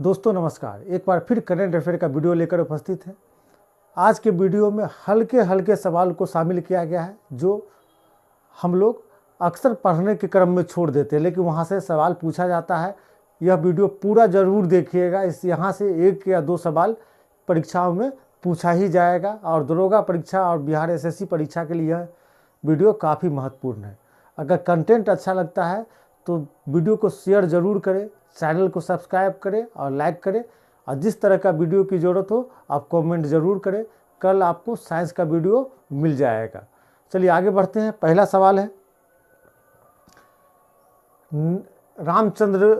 दोस्तों नमस्कार, एक बार फिर करंट अफेयर का वीडियो लेकर उपस्थित है। आज के वीडियो में हल्के हल्के सवाल को शामिल किया गया है जो हम लोग अक्सर पढ़ने के क्रम में छोड़ देते हैं, लेकिन वहाँ से सवाल पूछा जाता है। यह वीडियो पूरा ज़रूर देखिएगा, इस यहाँ से 1 या 2 सवाल परीक्षाओं में पूछा ही जाएगा और दरोगा परीक्षा और बिहार एसएससी परीक्षा के लिए यह वीडियो काफ़ी महत्वपूर्ण है। अगर कंटेंट अच्छा लगता है तो वीडियो को शेयर ज़रूर करें, चैनल को सब्सक्राइब करें और लाइक करें, और जिस तरह का वीडियो की ज़रूरत हो आप कमेंट ज़रूर करें। कल आपको साइंस का वीडियो मिल जाएगा। चलिए आगे बढ़ते हैं। पहला सवाल है, रामचंद्र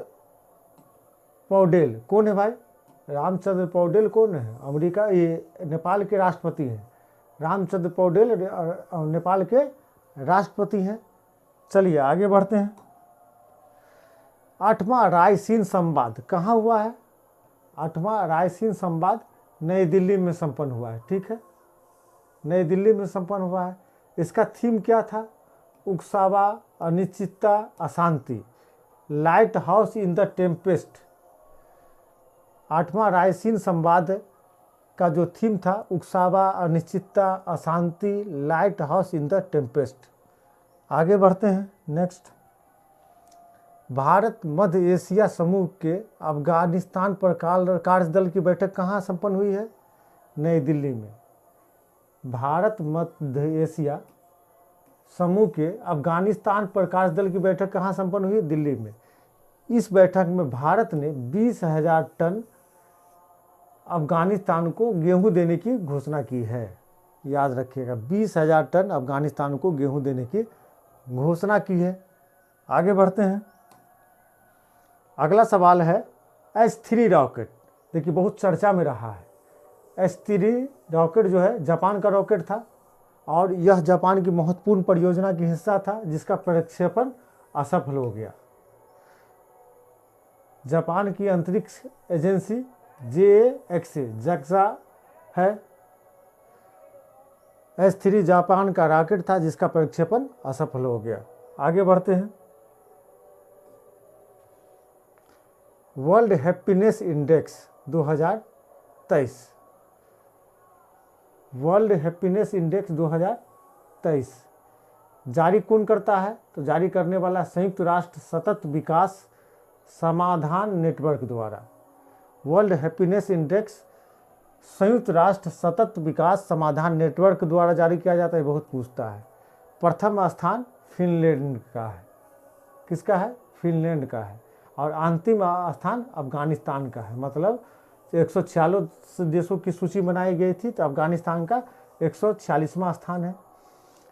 पौडेल कौन है भाई? रामचंद्र पौडेल कौन है? अमेरिका, ये नेपाल के राष्ट्रपति हैं। रामचंद्र पौडेल नेपाल के राष्ट्रपति हैं। चलिए आगे बढ़ते हैं। 8वां रायसीन संवाद कहाँ हुआ है? 8वां रायसीन संवाद नई दिल्ली में संपन्न हुआ है। ठीक है, नई दिल्ली में संपन्न हुआ है। इसका थीम क्या था? उकसावा, अनिश्चितता, अशांति, lighthouse in the tempest. 8वां रायसीन संवाद का जो थीम था, उकसावा, अनिश्चितता, अशांति, lighthouse in the tempest. आगे बढ़ते हैं। नेक्स्ट, भारत मध्य एशिया समूह के अफगानिस्तान पर कार्यदल की बैठक कहाँ संपन्न हुई है? नई दिल्ली में। भारत मध्य एशिया समूह के अफगानिस्तान पर कार्यदल की बैठक कहाँ संपन्न हुई? दिल्ली में। इस बैठक में भारत ने 20,000 टन अफगानिस्तान को गेहूं देने की घोषणा की है। याद रखिएगा, 20,000 टन अफगानिस्तान को गेहूं देने की घोषणा की है। आगे बढ़ते हैं। अगला सवाल है, S3 रॉकेट। देखिए बहुत चर्चा में रहा है। S3 रॉकेट जो है जापान का रॉकेट था और यह जापान की महत्वपूर्ण परियोजना की हिस्सा था जिसका प्रक्षेपण असफल हो गया। जापान की अंतरिक्ष एजेंसी JAXA है। S3 जापान का रॉकेट था जिसका प्रक्षेपण असफल हो गया। आगे बढ़ते हैं। World happiness index 2023। World happiness index 2023 जारी कौन करता है? तो जारी करने वाला संयुक्त राष्ट्र सतत विकास समाधान नेटवर्क द्वारा। वर्ल्ड हैप्पीनेस इंडेक्स संयुक्त राष्ट्र सतत विकास समाधान नेटवर्क द्वारा जारी किया जाता है। बहुत पूछता है। प्रथम स्थान फिनलैंड का है। किसका है? फिनलैंड का है। और अंतिम स्थान अफगानिस्तान का है। मतलब 146 देशों की सूची बनाई गई थी तो अफगानिस्तान का 146वां स्थान है।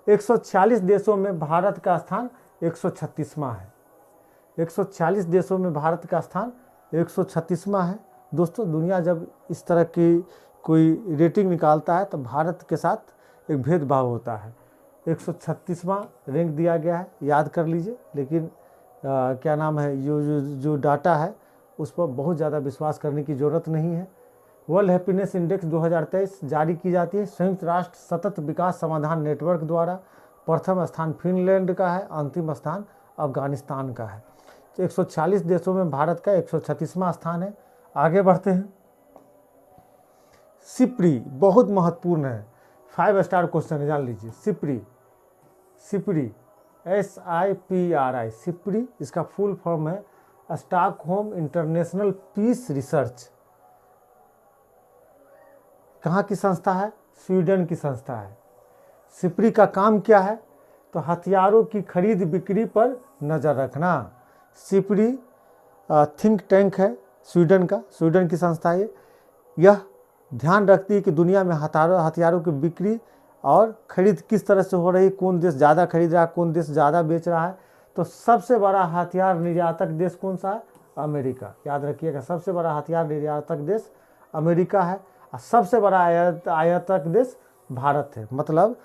140 देशों में भारत का स्थान 136वां है। 140 देशों में भारत का स्थान 136वां है। दोस्तों, दुनिया जब इस तरह की कोई रेटिंग निकालता है तो भारत के साथ एक भेदभाव होता है। 136वां रैंक दिया गया है, याद कर लीजिए। लेकिन क्या नाम है, जो डाटा है उस पर बहुत ज़्यादा विश्वास करने की ज़रूरत नहीं है। वर्ल्ड हैप्पीनेस इंडेक्स 2023 जारी की जाती है संयुक्त राष्ट्र सतत विकास समाधान नेटवर्क द्वारा। प्रथम स्थान फिनलैंड का है, अंतिम स्थान अफगानिस्तान का है। तो 140 देशों में भारत का 136वां स्थान है। आगे बढ़ते हैं। सिप्री बहुत महत्वपूर्ण है, 5 स्टार क्वेश्चन है, जान लीजिए। सिप्री SIPRI सिप्री, इसका फुल फॉर्म है स्टॉकहोम इंटरनेशनल पीस रिसर्च। कहाँ की संस्था है? स्वीडन की संस्था है। सिप्री का काम क्या है? तो हथियारों की खरीद बिक्री पर नज़र रखना। सिप्री थिंक टैंक है स्वीडन का, स्वीडन की संस्था है। यह ध्यान रखती है कि दुनिया में हथियारों की बिक्री और खरीद किस तरह से हो रही, कौन देश ज़्यादा खरीद रहा है, कौन देश ज़्यादा बेच रहा है। तो सबसे बड़ा हथियार निर्यातक देश कौन सा है? अमेरिका। याद रखिएगा, सबसे बड़ा हथियार निर्यातक देश अमेरिका है और सबसे बड़ा आयातक देश भारत है। मतलब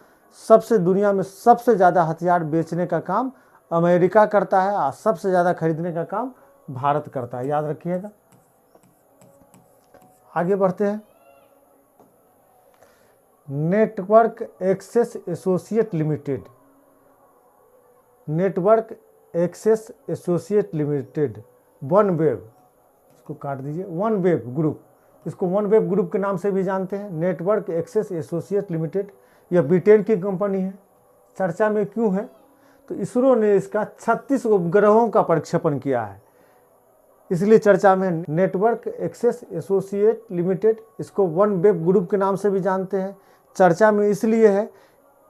दुनिया में सबसे ज़्यादा हथियार बेचने का काम अमेरिका करता है और सबसे ज़्यादा खरीदने का काम भारत करता है। याद रखिएगा। आगे बढ़ते हैं। Network Access Associate Limited, Network Access Associate Limited, OneWeb इसको काट दीजिए। वन वेब ग्रुप, इसको वन वेब ग्रुप के नाम से भी जानते हैं। नेटवर्क एक्सेस एसोसिएट लिमिटेड, यह ब्रिटेन की कंपनी है। चर्चा में क्यों है? तो इसरो ने इसका 36 उपग्रहों का प्रक्षेपण किया है, इसलिए चर्चा में। नेटवर्क एक्सेस एसोसिएट लिमिटेड, इसको वन वेब ग्रुप के नाम से भी जानते हैं। चर्चा में इसलिए है,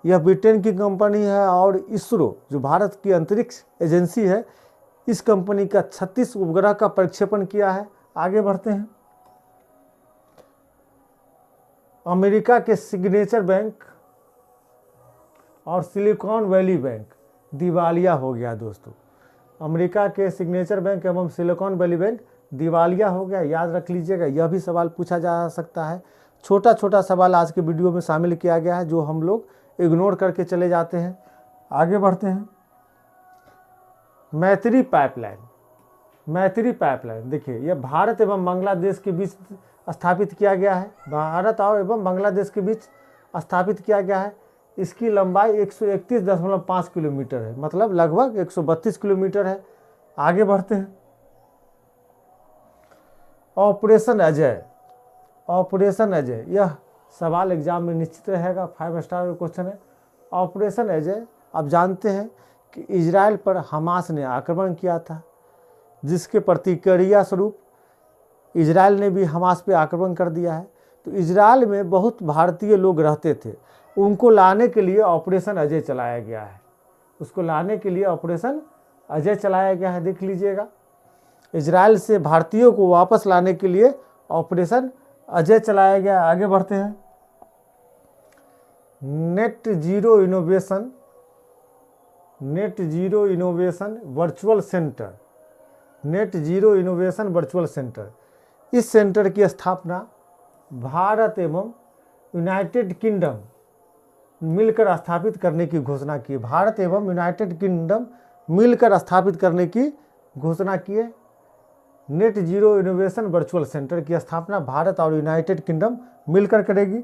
यह ब्रिटेन की कंपनी है और इसरो जो भारत की अंतरिक्ष एजेंसी है, इस कंपनी का 36 उपग्रह का प्रक्षेपण किया है। आगे बढ़ते हैं। अमेरिका के सिग्नेचर बैंक और सिलिकॉन वैली बैंक दिवालिया हो गया दोस्तों। अमेरिका के सिग्नेचर बैंक एवं सिलिकॉन वैली बैंक दिवालिया हो गया, याद रख लीजिएगा। यह भी सवाल पूछा जा सकता है। छोटा छोटा सवाल आज के वीडियो में शामिल किया गया है जो हम लोग इग्नोर करके चले जाते हैं। आगे बढ़ते हैं। मैत्री पाइपलाइन, मैत्री पाइपलाइन देखिए, यह भारत एवं बांग्लादेश के बीच स्थापित किया गया है। भारत और एवं बांग्लादेश के बीच स्थापित किया गया है। इसकी लंबाई 131.5 किलोमीटर है, मतलब लगभग 132 किलोमीटर है। आगे बढ़ते हैं। ऑपरेशन अजय, ऑपरेशन अजय, यह सवाल एग्जाम में निश्चित रहेगा, 5 स्टार का क्वेश्चन है। ऑपरेशन अजय, आप जानते हैं कि इजराइल पर हमास ने आक्रमण किया था, जिसके प्रतिक्रिया स्वरूप इजराइल ने भी हमास पे आक्रमण कर दिया है। तो इजराइल में बहुत भारतीय लोग रहते थे, उनको लाने के लिए ऑपरेशन अजय चलाया गया है। उसको लाने के लिए ऑपरेशन अजय चलाया गया है, देख लीजिएगा। इजराइल से भारतीयों को वापस लाने के लिए ऑपरेशन अजय चलाया गया। आगे बढ़ते हैं। Net zero innovation, net zero innovation virtual centre, net zero innovation virtual centre, इस सेंटर की स्थापना भारत एवं यूनाइटेड किंगडम मिलकर स्थापित करने की घोषणा की। भारत एवं यूनाइटेड किंगडम मिलकर स्थापित करने की घोषणा की है। Net zero innovation virtual centre की स्थापना भारत और यूनाइटेड किंगडम मिलकर करेगी।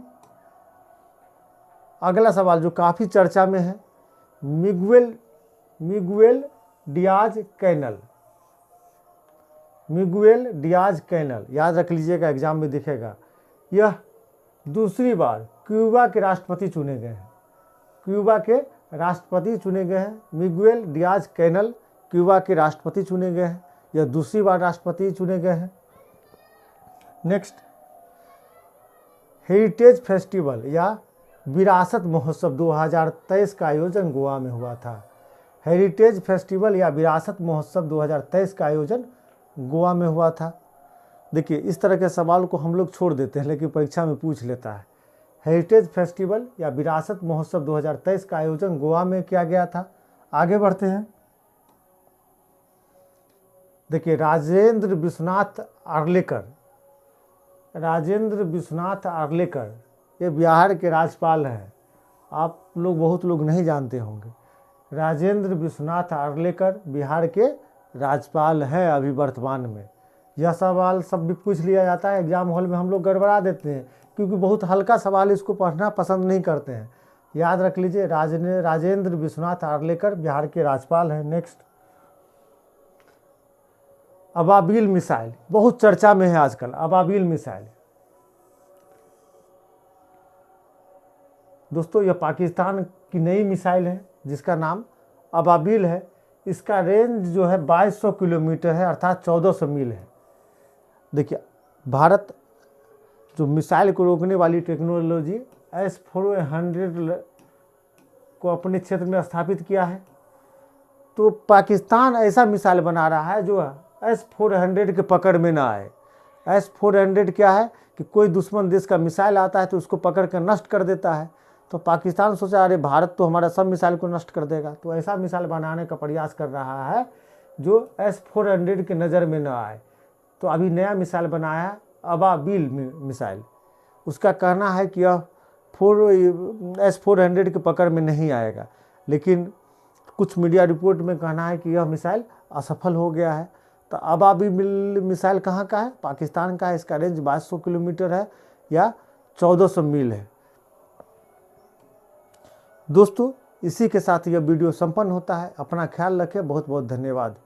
अगला सवाल जो काफ़ी चर्चा में है, Miguel Diaz Canel, Miguel Diaz Canel, याद रख लीजिएगा, एग्जाम में दिखेगा। यह दूसरी बार क्यूबा के राष्ट्रपति चुने गए हैं, क्यूबा के राष्ट्रपति चुने गए हैं। मिगुएल डियाज कैनल क्यूबा के राष्ट्रपति चुने गए हैं, यह दूसरी बार राष्ट्रपति चुने गए हैं। नेक्स्ट, हेरिटेज फेस्टिवल या विरासत महोत्सव 2023 का आयोजन गोवा में हुआ था। हेरिटेज फेस्टिवल या विरासत महोत्सव 2023 का आयोजन गोवा में हुआ था। देखिए, इस तरह के सवाल को हम लोग छोड़ देते हैं, लेकिन परीक्षा में पूछ लेता है। हेरिटेज फेस्टिवल या विरासत महोत्सव 2023 का आयोजन गोवा में किया गया था। आगे बढ़ते हैं। देखिए, राजेंद्र विश्वनाथ आर्लेकर, राजेंद्र विश्वनाथ आर्लेकर ये बिहार के राज्यपाल हैं। आप लोग बहुत लोग नहीं जानते होंगे। राजेंद्र विश्वनाथ आर्लेकर बिहार के राज्यपाल हैं अभी वर्तमान में। यह सवाल सब भी पूछ लिया जाता है एग्जाम हॉल में, हम लोग गड़बड़ा देते हैं क्योंकि बहुत हल्का सवाल, इसको पढ़ना पसंद नहीं करते हैं। याद रख लीजिए, राजेंद्र विश्वनाथ आर्लेकर बिहार के राज्यपाल हैं। नेक्स्ट, अबाबिल मिसाइल बहुत चर्चा में है आजकल। अबाबिल मिसाइल दोस्तों, यह पाकिस्तान की नई मिसाइल है जिसका नाम अबाबिल है। इसका रेंज जो है 2200 किलोमीटर है, अर्थात 1400 मील है। देखिए, भारत जो मिसाइल को रोकने वाली टेक्नोलॉजी S-400 को अपने क्षेत्र में स्थापित किया है। तो पाकिस्तान ऐसा मिसाइल बना रहा है जो S-400 के पकड़ में ना आए। S-400 क्या है कि कोई दुश्मन देश का मिसाइल आता है तो उसको पकड़ कर नष्ट कर देता है। तो पाकिस्तान सोचा, अरे भारत तो हमारा सब मिसाइल को नष्ट कर देगा, तो ऐसा मिसाइल बनाने का प्रयास कर रहा है जो S-400 के नज़र में न आए। तो अभी नया मिसाइल बनाया है अबाबिल मिसाइल। उसका कहना है कि यह S-400 के पकड़ में नहीं आएगा, लेकिन कुछ मीडिया रिपोर्ट में कहना है कि यह मिसाइल असफल हो गया है। तो अबाबिल मिसाइल कहाँ का है? पाकिस्तान का है। इसका रेंज 2200 किलोमीटर है या 1400 मील है। दोस्तों, इसी के साथ यह वीडियो संपन्न होता है। अपना ख्याल रखें। बहुत बहुत धन्यवाद।